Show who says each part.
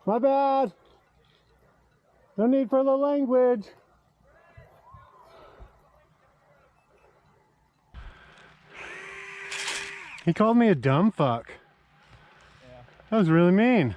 Speaker 1: My bad. No need for the language. He called me a dumb fuck.
Speaker 2: Yeah.
Speaker 1: That was really mean.